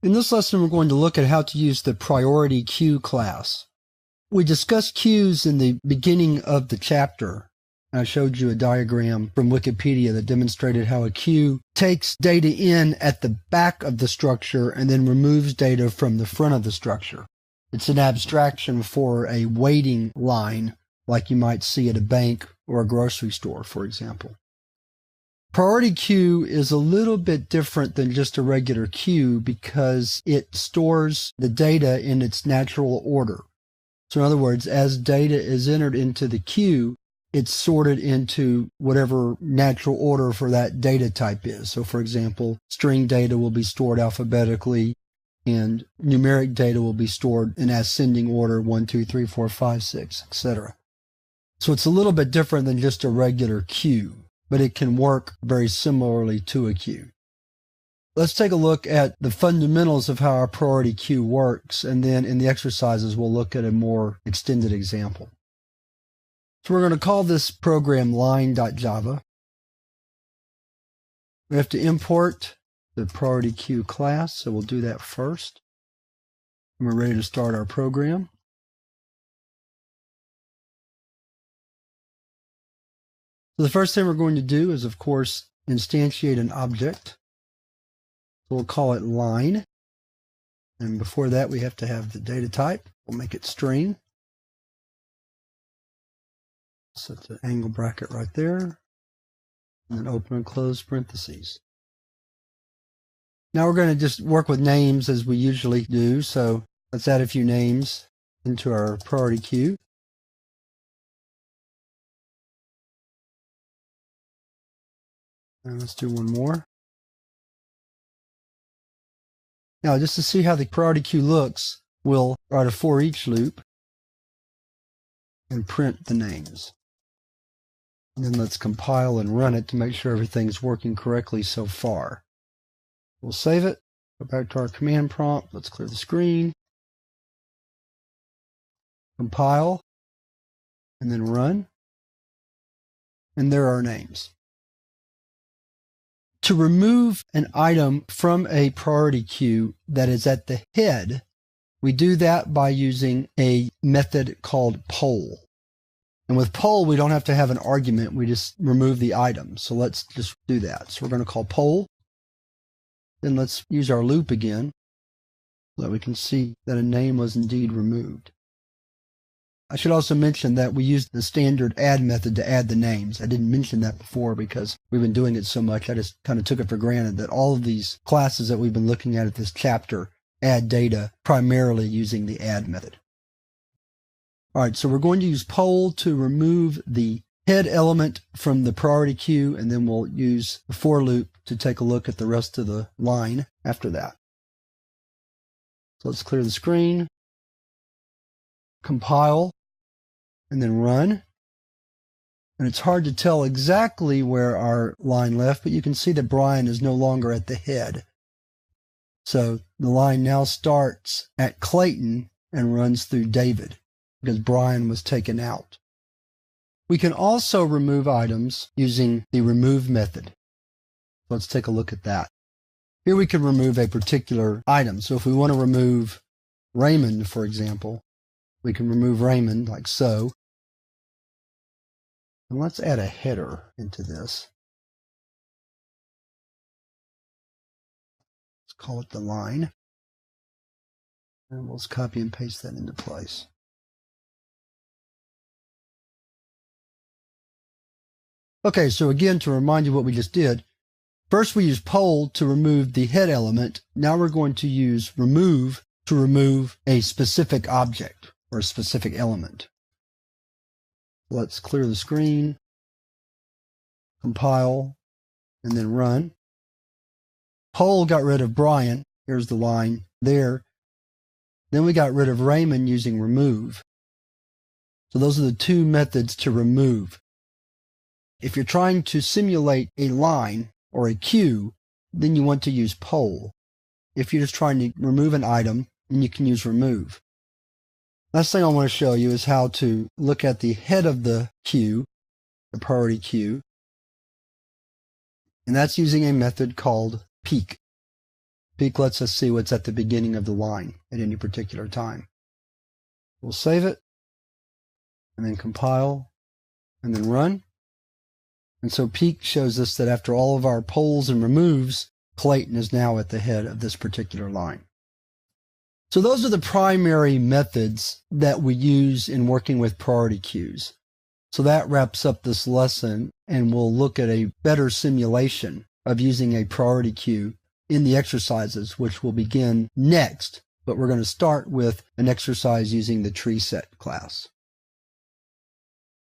In this lesson, we're going to look at how to use the Priorityqueue class. We discussed queues in the beginning of the chapter. I showed you a diagram from Wikipedia that demonstrated how a queue takes data in at the back of the structure and then removes data from the front of the structure. It's an abstraction for a waiting line like you might see at a bank or a grocery store, for example. Priority queue is a little bit different than just a regular queue because it stores the data in its natural order. So in other words, as data is entered into the queue, it's sorted into whatever natural order for that data type is. So for example, string data will be stored alphabetically and numeric data will be stored in ascending order 1, 2, 3, 4, 5, 6, etc. So it's a little bit different than just a regular queue, but it can work very similarly to a queue. Let's take a look at the fundamentals of how our priority queue works, and then in the exercises we'll look at a more extended example. So we're going to call this program line.java. We have to import the Priorityqueue class, so we'll do that first. And we're ready to start our program. So the first thing we're going to do is, of course, instantiate an object. So we'll call it line. And before that, we have to have the data type. We'll make it string. Set the angle bracket right there. And then open and close parentheses. Now we're going to just work with names as we usually do. So let's add a few names into our priority queue. And let's do one more. Now, just to see how the priority queue looks, we'll write a for each loop and print the names. And then let's compile and run it to make sure everything's working correctly so far. We'll save it, go back to our command prompt, let's clear the screen, compile, and then run. And there are our names. To remove an item from a priority queue that is at the head, we do that by using a method called poll. And with poll, we don't have to have an argument, we just remove the item. So let's just do that. So we're going to call poll. Then let's use our loop again so that we can see that a name was indeed removed. I should also mention that we used the standard add method to add the names. I didn't mention that before because we've been doing it so much. I just kind of took it for granted that all of these classes that we've been looking at this chapter add data primarily using the add method. All right, so we're going to use poll to remove the head element from the priority queue, and then we'll use the for loop to take a look at the rest of the line after that. So let's clear the screen, compile, and then run. And it's hard to tell exactly where our line left, but you can see that Brian is no longer at the head. So the line now starts at Clayton and runs through David because Brian was taken out. We can also remove items using the remove method. Let's take a look at that. Here we can remove a particular item. So if we want to remove Raymond, for example, we can remove Raymond like so. And let's add a header into this. Let's call it the line. And we'll just copy and paste that into place. Okay, so again, to remind you what we just did, first we used poll to remove the head element. Now we're going to use remove to remove a specific object or a specific element. Let's clear the screen, compile, and then run. Poll got rid of Brian. Here's the line there. Then we got rid of Raymond using remove. So those are the two methods to remove. If you're trying to simulate a line or a queue, then you want to use poll. If you're just trying to remove an item, then you can use remove. Last thing I want to show you is how to look at the head of the queue, the priority queue, and that's using a method called peek. Peek lets us see what's at the beginning of the line at any particular time. We'll save it, and then compile, and then run. And so Peek shows us that after all of our pulls and removes, Clayton is now at the head of this particular line. So those are the primary methods that we use in working with priority queues. So that wraps up this lesson, and we'll look at a better simulation of using a priority queue in the exercises, which will begin next. But we're going to start with an exercise using the tree set class.